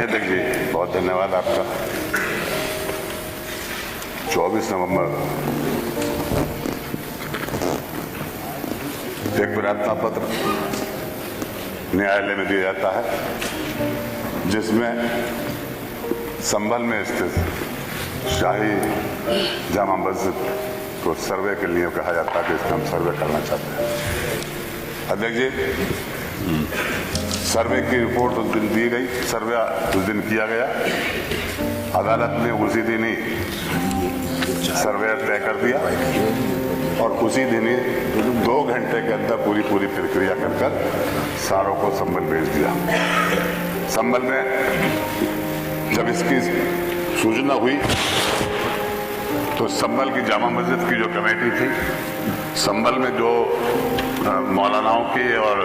अध्यक्ष जी, बहुत धन्यवाद आपका। 24 नवंबर एक प्रार्थना पत्र न्यायालय में दिया जाता है जिसमें संभल में स्थित शाही जामा मस्जिद को सर्वे के लिए कहा जाता है कि इसका हम सर्वे करना चाहते हैं। अध्यक्ष जी, सर्वे की रिपोर्ट उस दिन दी गई, सर्वे उस दिन किया गया। अदालत ने उसी दिन ही सर्वे तय कर दिया और उसी दिन ही 2 घंटे के अंदर पूरी प्रक्रिया कर सारों को संभल भेज दिया। संभल में जब इसकी सूचना हुई तो संभल की जामा मस्जिद की जो कमेटी थी, संभल में जो मौलानाओं की और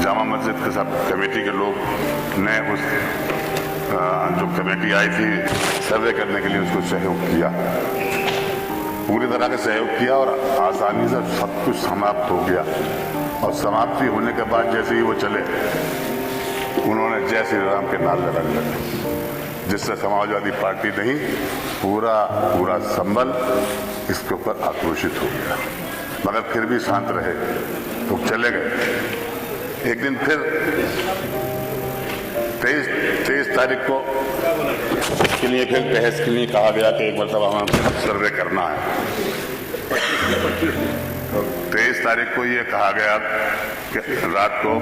जामा मस्जिद के सब कमेटी के लोग ने उस जो कमेटी आई थी सर्वे करने के लिए उसको सहयोग किया, पूरी तरह का सहयोग किया और आसानी से सब कुछ समाप्त हो गया। और समाप्ति होने के बाद जैसे ही वो चले, उन्होंने जय श्री राम के नारे लगाने लगे, जिससे समाजवादी पार्टी नहीं पूरा संभल इसके ऊपर आक्रोशित हो गया। मगर फिर भी शांत रहे तो चले गए। एक दिन फिर 23 तारीख को इसके लिए फिर बहस के लिए कहा गया कि एक मरतबा हमें सर्वे करना है। 23 तारीख को ये कहा गया कि रात को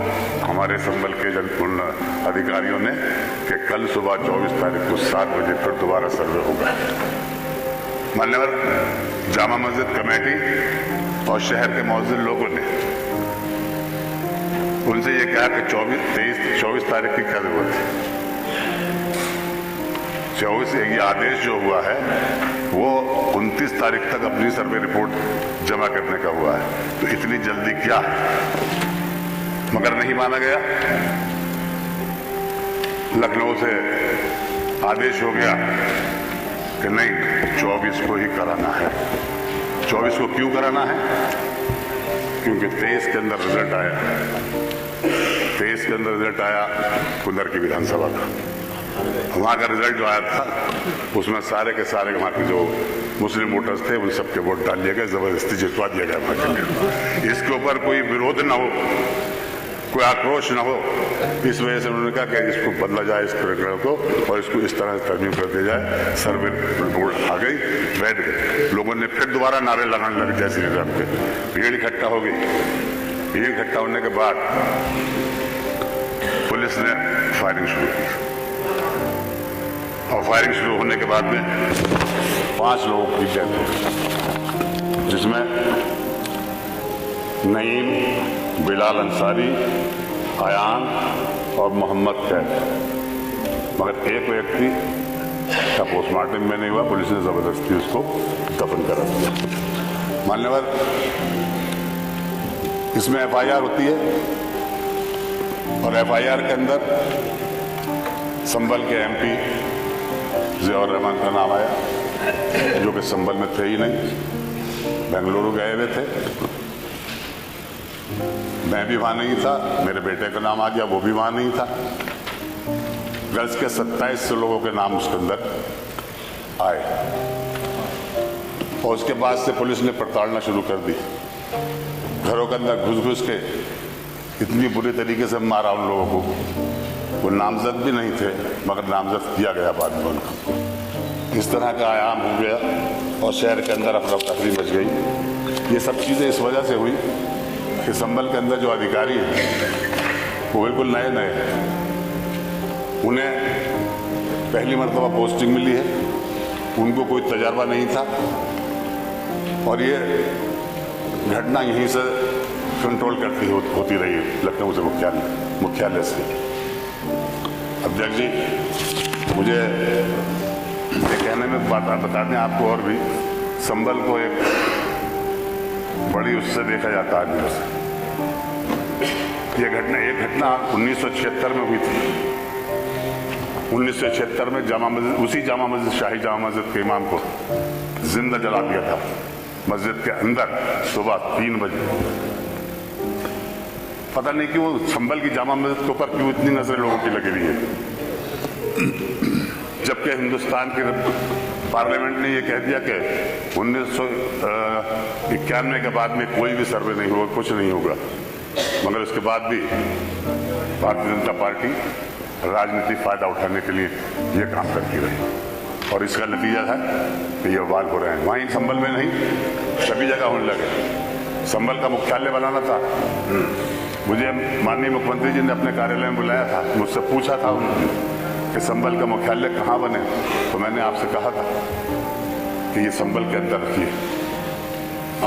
हमारे संभल के जनपूर्ण अधिकारियों ने कि कल सुबह 24 तारीख को 7 बजे फिर दोबारा सर्वे होगा। मान्यवर जामा मस्जिद कमेटी और शहर के मौजूद लोगों ने उनसे ये कहा कि 24 तारीख की क्या जरूरत है। 24 ये आदेश जो हुआ है वो 29 तारीख तक अपनी सर्वे रिपोर्ट जमा करने का हुआ है, तो इतनी जल्दी क्या है। मगर नहीं माना गया। लखनऊ से आदेश हो गया कि नहीं, 24 को ही कराना है। 24 को क्यों कराना है? क्योंकि 23 के अंदर रिजल्ट आया। 23 के अंदर रिजल्ट आया कुंदर की विधानसभा का। वहाँ का रिजल्ट जो आया था उसमें सारे के सारे वहाँ के जो मुस्लिम वोटर्स थे उन सबके वोट डाल दिए गए, जबरदस्ती जितवा दिया गया वहाँ के। इसके ऊपर कोई विरोध ना हो, कोई आक्रोश ना हो, इस वजह से उन्होंने कहा कि इसको बदला जाए, इस प्रकरण को, और इसको इस तरह से तरमीम कर दिया जाए। सर्वे रिपोर्ट आ गई, बैठ गए। लोगों ने फिर दोबारा नारे लगाने लगे जय श्री राम के। भीड़ इकट्ठा हो गई। भीड़ इकट्ठा होने के बाद पुलिस ने फायरिंग शुरू की और फायरिंग शुरू होने के बाद में 5 लोगों की डेथ हो गई, जिसमें नईम, बिलाल अंसारी, आयान और मोहम्मद कैद। मगर एक व्यक्ति का पोस्टमार्टम में नहीं हुआ, पुलिस ने जबरदस्ती उसको दफन करा दिया। मान्यवर, इसमें FIR होती है और FIR के अंदर संभल के MP ज़ियाउर रहमान का नाम आया, जो कि संभल में थे ही नहीं, बेंगलुरु गए हुए थे। मैं भी वहाँ नहीं था, मेरे बेटे का नाम आ गया, वो भी वहाँ नहीं था। गर्ल्स के 27 लोगों के नाम उसके अंदर आए और उसके बाद से पुलिस ने पड़तालना शुरू कर दी। घरों के अंदर घुस के इतनी बुरी तरीके से मारा उन लोगों को। वो नामजद भी नहीं थे मगर नामजद किया गया बाद में उनको। इस तरह का आयाम हो गया और शहर के अंदर अफरा तफरी मच गई। ये सब चीज़ें इस वजह से हुई कि संभल के अंदर जो अधिकारी हैं वो बिल्कुल नए हैं। उन्हें पहली मरतबा पोस्टिंग मिली है, उनको कोई तजर्बा नहीं था और ये घटना यहीं से कंट्रोल करती होती रही लखनऊ से मुख्यालय से। अध्यक्ष जी, मुझे ये कहने में बता दें आपको और भी, संभल को एक बड़ी उससे देखा जाता है आदमियों से। एक घटना 1976 में हुई थी। 1976 में जामा मस्जिद, उसी जामा मस्जिद, शाही जामा मस्जिद के इमाम को जिंदा जला दिया था मस्जिद के अंदर सुबह 3 बजे। पता नहीं क्यों संभल की जामा मस्जिद के ऊपर क्यों इतनी नजरें लोगों की लगी रही है। जबकि हिंदुस्तान के पार्लियामेंट ने ये कह दिया कि 1991 के बाद में कोई भी सर्वे नहीं होगा, कुछ नहीं होगा, मगर उसके बाद भी भारतीय जनता पार्टी राजनीतिक फायदा उठाने के लिए ये काम करती रही और इसका नतीजा है कि ये वाल हो रहे हैं। वहीं संभल में नहीं, सभी जगह होने लगे। संभल का मुख्यालय बनाना था, मुझे माननीय मुख्यमंत्री जी ने अपने कार्यालय में बुलाया था, मुझसे पूछा था कि संभल का मुख्यालय कहाँ बने, तो मैंने आपसे कहा था कि ये संभल के अंदर रखिए।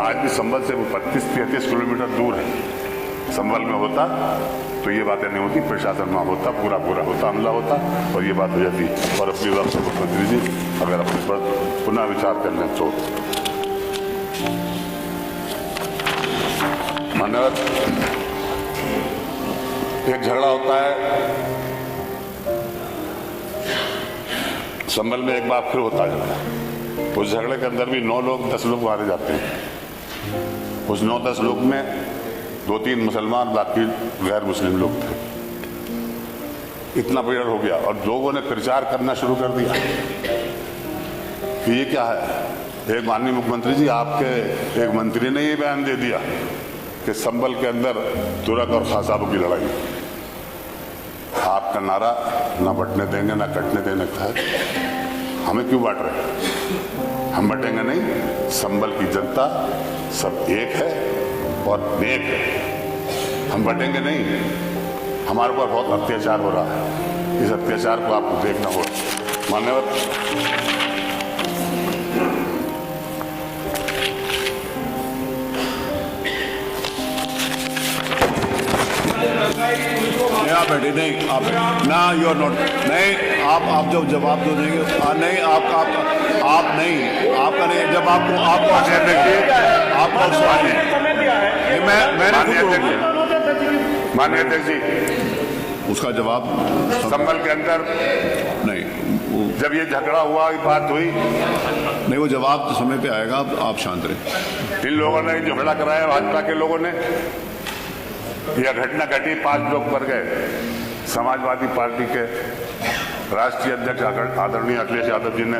आज भी संभल से 32-33 किलोमीटर दूर है। संभल में होता तो ये बातें नहीं होती, प्रशासन में होता, पूरा होता, हमला होता और ये बात हो जाती। और अपनी बात से मुख्यमंत्री जी अगर अपने पर पुनः विचार कर लें तो मान्यवर, एक झगड़ा होता है संभल में, एक बार फिर होता है झगड़ा। उस झगड़े के अंदर भी 9 लोग 10 लोग मारे जाते हैं। उस 9-10 लोग में 2-3 मुसलमान, बाकी गैर मुस्लिम लोग थे। इतना पीड़न हो गया और लोगों ने प्रचार करना शुरू कर दिया कि ये क्या है। एक माननीय मुख्यमंत्री जी, आपके एक मंत्री ने ये बयान दे दिया कि संभल के अंदर तुरक और खासाबों की लड़ाई। आपका नारा ना बंटने देंगे ना कटने देने का है। हमें क्यों बांट रहे हैं? हम बटेंगे नहीं। संभल की जनता सब एक है और नेक है। हम बटेंगे नहीं। हमारे ऊपर बहुत अत्याचार हो रहा है, इस अत्याचार को आपको देखना होगा। मान्यवर, आप बैठे नहीं, आप ना, यू आर नॉट, नहीं, आप जो जवाब दो देंगे, नहीं, आप नहीं, आपका नहीं, जब आपको देखिए आपको सवाल है। माननीय अध्यक्ष जी, उसका जवाब संभल के अंदर नहीं, जब ये झगड़ा हुआ, ये बात हुई नहीं, वो जवाब तो समय पे आएगा, आप शांत रहे। इन लोगों ने झगड़ा कराया, भाजपा के लोगों ने। यह घटना घटी, 5 लोग मर गए। समाजवादी पार्टी के राष्ट्रीय अध्यक्ष आदरणीय अखिलेश यादव जी ने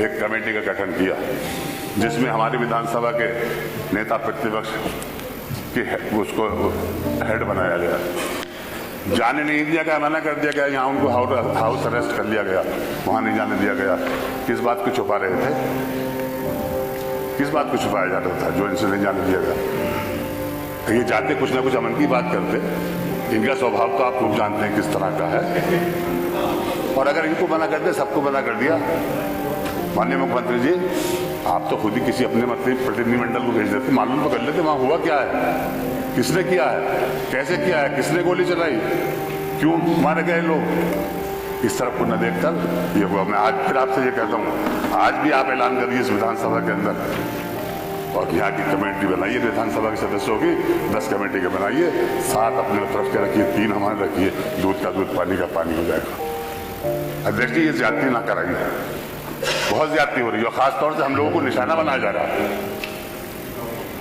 एक कमेटी का गठन किया, जिसमें हमारी विधानसभा के नेता प्रतिपक्ष की उसको हेड बनाया गया। जाने नहीं दिया गया, मना कर दिया गया, यहाँ उनको हाउस अरेस्ट कर लिया गया, वहां नहीं जाने दिया गया। किस बात को छुपा रहे थे? किस बात को छुपाया जा रहा था जो इनसे नहीं जाने दिया गया? ये जाते कुछ ना कुछ अमन की बात करते। इनका स्वभाव तो आप खूब जानते हैं किस तरह का है। और अगर इनको मना कर दे, सबको मना कर दिया। माननीय मुख्यमंत्री जी, आप तो खुद ही किसी अपने प्रतिनिधिमंडल को भेज देते, मालूम तो कर लेते वहां हुआ क्या है, किसने किया है, कैसे किया है, किसने गोली चलाई, क्यों मारे गए लोग। इस तरफ को न देखकर ये हुआ। मैं आज फिर आपसे ये कहता हूँ, आज भी आप ऐलान करिए इस विधानसभा के अंदर और यहाँ की कमेटी बनाइए, विधानसभा के सदस्यों की 10 कमेटी के बनाइए, 7 अपने तरफ के रखिए, 3 हमारे रखिए। दूध का दूध, पानी का पानी हो जाएगा। अध्यक्ष जी, ये ज्यादती ना कराइए, बहुत ज्यादती हो रही है और खासतौर से हम लोगों को निशाना बनाया जा रहा है।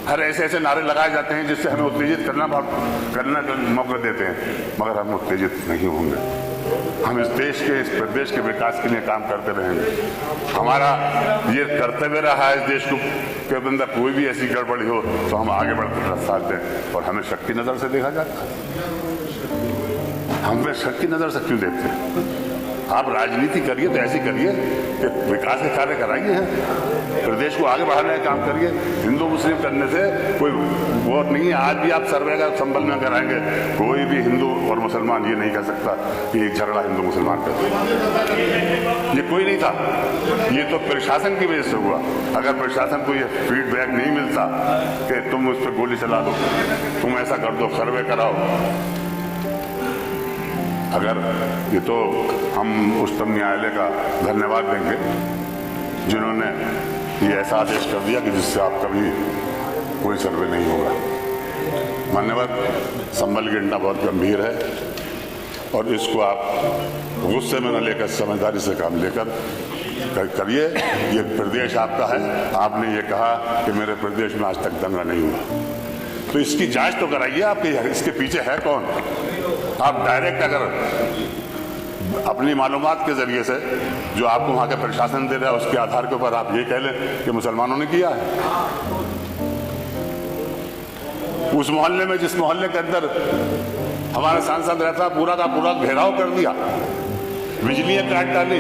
हर ऐसे नारे लगाए जाते हैं जिससे हमें उत्तेजित करना का मौका देते हैं, मगर हम उत्तेजित नहीं होंगे। हम इस देश के, इस प्रदेश के विकास के लिए काम करते रहेंगे। हमारा ये कर्तव्य रहा है इस देश को के अंदर कोई भी ऐसी गड़बड़ी हो तो हम आगे बढ़कर साथ दें। और हमें शक की नजर से देखा जाता है। हमें शक की नजर से क्यों देखते हैं? आप राजनीति करिए तो ऐसी करिए कि विकास के कार्य कराइए हैं, प्रदेश को आगे बढ़ाने का काम करिए। हिंदू मुस्लिम करने से कोई वो नहीं है। आज भी आप सर्वे का संभल में कराएंगे, कोई भी हिंदू और मुसलमान ये नहीं कह सकता कि एक झगड़ा हिंदू मुसलमान का, ये कोई नहीं था। ये तो प्रशासन की वजह से हुआ। अगर प्रशासन को ये फीडबैक नहीं मिलता कि तुम उस पर गोली चला दो, तुम ऐसा कर दो, सर्वे कराओ, अगर ये तो हम उच्चतम न्यायालय का धन्यवाद देंगे जिन्होंने ये ऐसा आदेश कर दिया कि जिससे आपका भी कोई सर्वे नहीं होगा। मान्यवर, संभल की घटना बहुत गंभीर है और इसको आप गुस्से में न लेकर समझदारी से काम लेकर करिए। ये प्रदेश आपका है। आपने ये कहा कि मेरे प्रदेश में आज तक दंगा नहीं हुआ, तो इसकी जांच तो कराइए। आपके इसके पीछे है कौन? आप डायरेक्ट अगर अपनी मालूमात के जरिए से जो आपको वहां का प्रशासन दे रहा है उसके आधार के ऊपर आप ये कह लें कि मुसलमानों ने किया है। उस मोहल्ले में, जिस मोहल्ले के अंदर हमारा सांसद रहता, पूरा का पूरा घेराव कर दिया, बिजलियां काट डाली,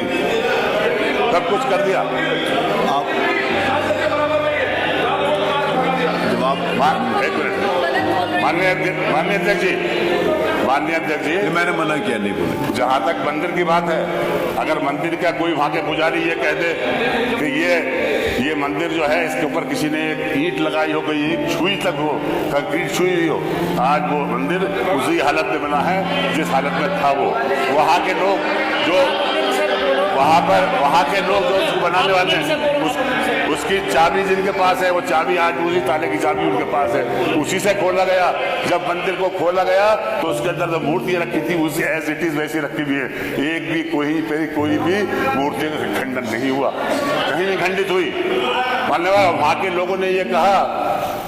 सब कुछ कर दिया। आप जवाब एक मिनट, माननीय अध्यक्ष जी, ये मैंने मना किया, नहीं बोले। जहां तक मंदिर की बात है, अगर मंदिर का कोई वहां के पुजारी ये कह दे कि ये मंदिर जो है इसके ऊपर किसी ने एक ईंट लगाई हो, कोई ईंट छुई तक हो, कंक्रीट छुई हुई हो, आज वो मंदिर उसी हालत में बना है जिस हालत में था वो। वहां के लोग जो उसको बनाने वाले हैं, उसकी चाबी जिनके पास है, वो चाबी आज उसी ताले की चाबी उनके पास है, उसी से खोला गया। जब मंदिर को खोला गया तो उसके अंदर जो मूर्तियां रखी थी उसी एज इट इज वैसी रखी हुई है। एक भी कोई भी मूर्ति का खंडन नहीं हुआ, कहीं नहीं खंडित हुई। मान्यवर, वहां के लोगों ने ये कहा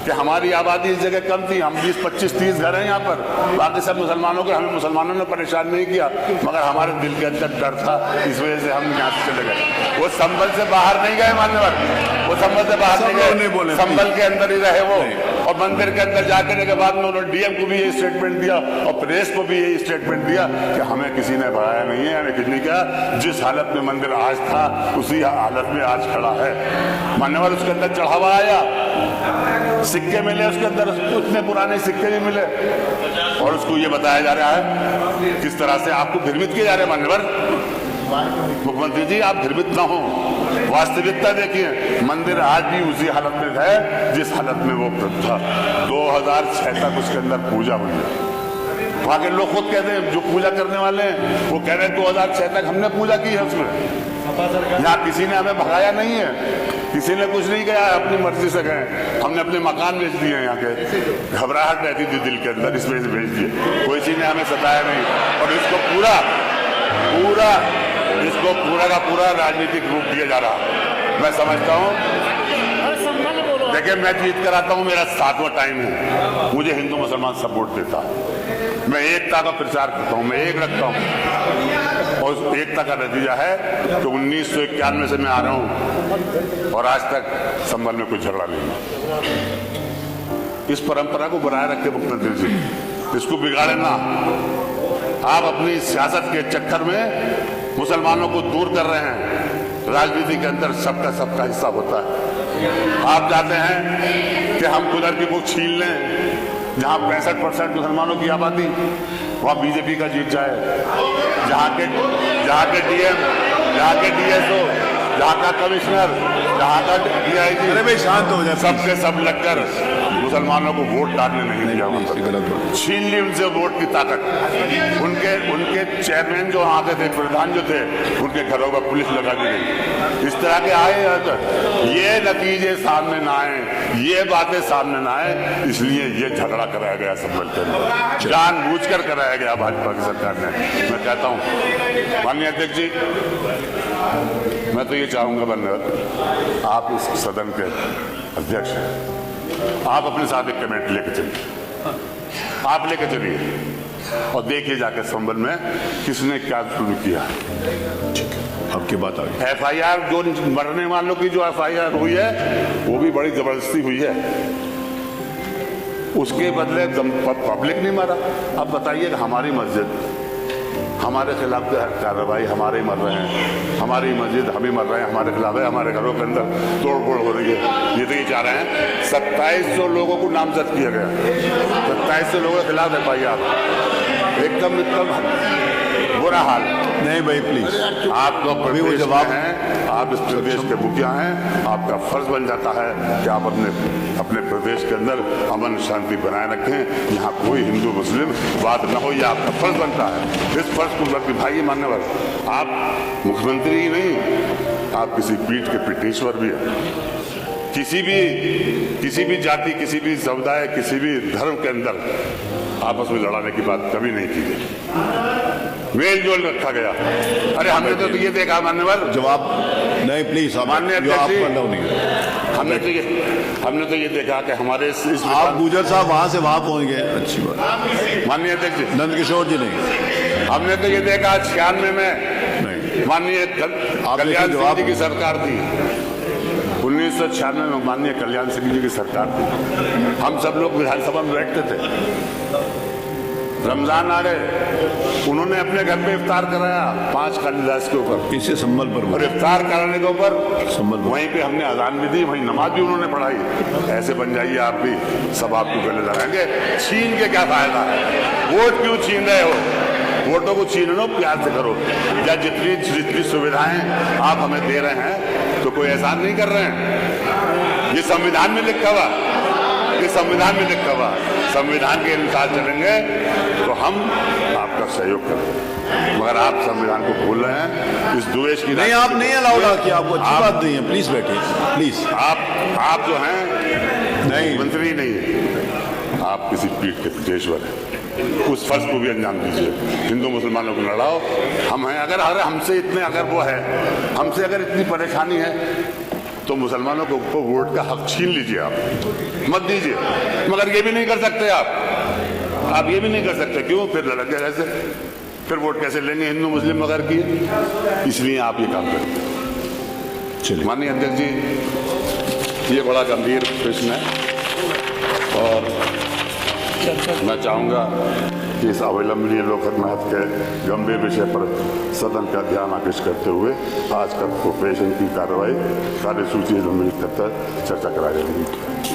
कि हमारी आबादी इस जगह कम थी, हम 20, 25, 30 घर हैं यहाँ पर, बाकी सब मुसलमानों के, हमें मुसलमानों ने परेशान नहीं किया, मगर हमारे दिल के अंदर डर था, इस वजह से हम यहाँ से चले गए। वो संभल से बाहर नहीं गए मान्यवर, वो संभल से बाहर नहीं गए, संभल के अंदर ही रहे वो। और मंदिर के अंदर जाकर के बाद में उन्होंने डीएम को भी यही स्टेटमेंट दिया और प्रेस को भी यही स्टेटमेंट दिया कि हमें किसी ने भगाया नहीं है, हमें किसी ने क्या, जिस हालत में मंदिर आज था उसी हालत में आज खड़ा है। मान्यवर, उसके अंदर चढ़ावा आया, सिक्के मिले उसके अंदर, उतने पुराने सिक्के भी मिले, और उसको ये बताया जा रहा है किस तरह से आपको भ्रमित किया जा रहा है। मान्यवर मुख्यमंत्री जी, आप भ्रमित ना हो, वास्तविकता देखिए, मंदिर आज भी उसी हालत में है जिस हालत में वो था। 2006 तक उसके अंदर पूजा हुई है। वहां के लोग खुद कहते हैं, जो पूजा करने वाले हैं वो कह रहे हैं 2006 तक हमने पूजा की है उसमें। यहाँ किसी ने हमें भगाया नहीं है, किसी ने कुछ नहीं किया, अपनी मर्जी से गए। हमने अपने मकान बेच दिए, यहाँ के घबराहट रहती थी दिल के अंदर, इस वजह से बेच दिए, कोई किसी ने हमें सताया नहीं। और इसको पूरा का पूरा राजनीतिक रूप दिया जा रहा। मैं समझता हूँ, देखिए, मैं जीत कर आता हूँ, मेरा 7वां टाइम है, मुझे हिंदू मुसलमान सपोर्ट देता, मैं एकता का प्रचार करता हूँ, मैं एक रखता हूँ, और उस एकता का नतीजा है कि 1991 से मैं आ रहा हूँ और आज तक संभल में कोई झगड़ा नहीं हुआ। इस परंपरा को बनाए रखे मुख्यमंत्री जी, इसको बिगाड़े ना। आप अपनी सियासत के चक्कर में मुसलमानों को दूर कर रहे हैं। राजनीति के अंदर सबका हिस्सा होता है। आप चाहते हैं कि हम खुदर की बुक छीन लें, जहां 65% मुसलमानों की आबादी, वहां बीजेपी का जीत जाए, जहां के डीएम, जहां के डीएसओ, जहां का कमिश्नर, जहां का डीआईजी, अरे भाई शांत हो जाए, सबके सब लगकर मुसलमानों को वोट डालने नहीं दिया, छीन ली उनसे वोट की ताकत। उनके चेयरमैन जो वहां के थे, प्रधान जो थे, उनके घरों पर पुलिस लगा दी गई। इस तरह के आए, ये नतीजे सामने ना आए, ये बातें सामने ना आए, इसलिए ये झगड़ा कराया गया संभल के अंदर, जानबूझकर कराया गया भाजपा की सरकार ने। मैं कहता हूँ माननीय अध्यक्ष जी, मैं तो ये चाहूंगा मान्यवर, आप इस सदन के अध्यक्ष हैं, आप अपने साथ एक कमेटी लेकर चलिए, आप लेकर चलिए और देखिए जाकर संभल में किसने क्या शुरू किया। ठीक है, आपकी बात आ गई। FIR जो मरने वालों की जो FIR हुई है वो भी बड़ी जबरदस्ती हुई है, उसके बदले पब्लिक नहीं मरा। अब बताइए कि हमारी मस्जिद, हमारे खिलाफ कार्रवाई, हमारे ही मर रहे हैं, हमारी मस्जिद हम ही मर रहे हैं, हमारे खिलाफ है, हमारे घरों के अंदर तोड़ फोड़ हो रही है। ये तो ये चाह रहे हैं 2700 लोगों को नामजद किया गया, 2700 लोगों के खिलाफ FIR, एकदम बुरा हाल। नहीं भाई प्लीज, आप तो प्रदेश जवाब हैं, आप इस प्रदेश के मुखिया हैं, आपका फर्ज बन जाता है कि आप अपने प्रदेश के अंदर अमन शांति बनाए रखें, यहाँ कोई हिंदू मुस्लिम बात न हो, यह आपका फर्ज बनता है। इस फर्ज को निभाइए मान्यवर। आप मुख्यमंत्री ही नहीं, आप किसी पीठ के पीठेश्वर भी हैं। किसी भी जाति, किसी भी समुदाय, किसी भी धर्म के अंदर आपस में लड़ाने की बात कभी नहीं की गई, मेल जोल रखा गया। अरे हमने तो ये देखा मान्यवर, जवाब नहीं प्लीज, माननीय अध्यक्ष जी, हमने तो ये देखा कि हमारे आप गुजर साहब वहां से वहां पहुंच गए, अच्छी बात। माननीय अध्यक्ष जी, नंद किशोर जी नहीं, हमने तो ये देखा 96 में नहीं माननीय आप कल्याण देखिए, सिंह जी की सरकार थी। 1996 में माननीय कल्याण सिंह जी की सरकार थी। हम सब लोग विधानसभा में बैठते थे, रमजान आ रहे, उन्होंने अपने घर पे इफ्तार कराया 5 कालिदास के ऊपर, इसे संभल पर और इफ्तार कराने के ऊपर संभल वहीं पे हमने अजान भी दी, वहीं नमाज भी उन्होंने पढ़ाई। ऐसे बन जाइए आप भी, सब आपको गले लगाएंगे। छीन के क्या फायदा है? वोट क्यों छीन रहे हो? वोटों को छीन लो, प्यार से करो। या जितनी सुविधाएं आप हमें दे रहे हैं तो कोई एहसान नहीं कर रहे हैं। ये संविधान में लिखा हुआ, ये संविधान में लिखा हुआ, संविधान के अनुसार चलेंगे तो हम आपका सहयोग करेंगे। मगर आप संविधान को भूल रहे हैं, इस द्वेष की नहीं, आप नहीं अलाउड किया, आपको अच्छी बात नहीं है। प्लीज बैठिए, प्लीज। आप जो हैं नहीं, मंत्री नहीं है, आप किसी पीठ के पेशवर हैं। उस फर्ज को भी अंजाम दीजिए। हिंदू मुसलमानों को लड़ाओ, हम हैं। अगर हमसे इतने अगर वो है, हमसे अगर इतनी परेशानी है तो मुसलमानों को वोट का हक छीन लीजिए, आप मत दीजिए। मगर ये भी नहीं कर सकते आप ये भी नहीं कर सकते। क्यों? फिर लड़के कैसे, फिर वोट कैसे लेंगे हिंदू मुस्लिम वगैरह की? इसलिए आप ये काम करें। चलिए। माननीय अध्यक्ष जी, ये बड़ा गंभीर प्रश्न है और मैं चाहूंगा कि इस अविलंबनीय लोकहित के गंभीर विषय पर सदन का ध्यान आकृष्ट करते हुए आज का प्रोफेशन की कार्यवाही कार्यसूची सम्मिलित करता चर्चा कराई जाएगी।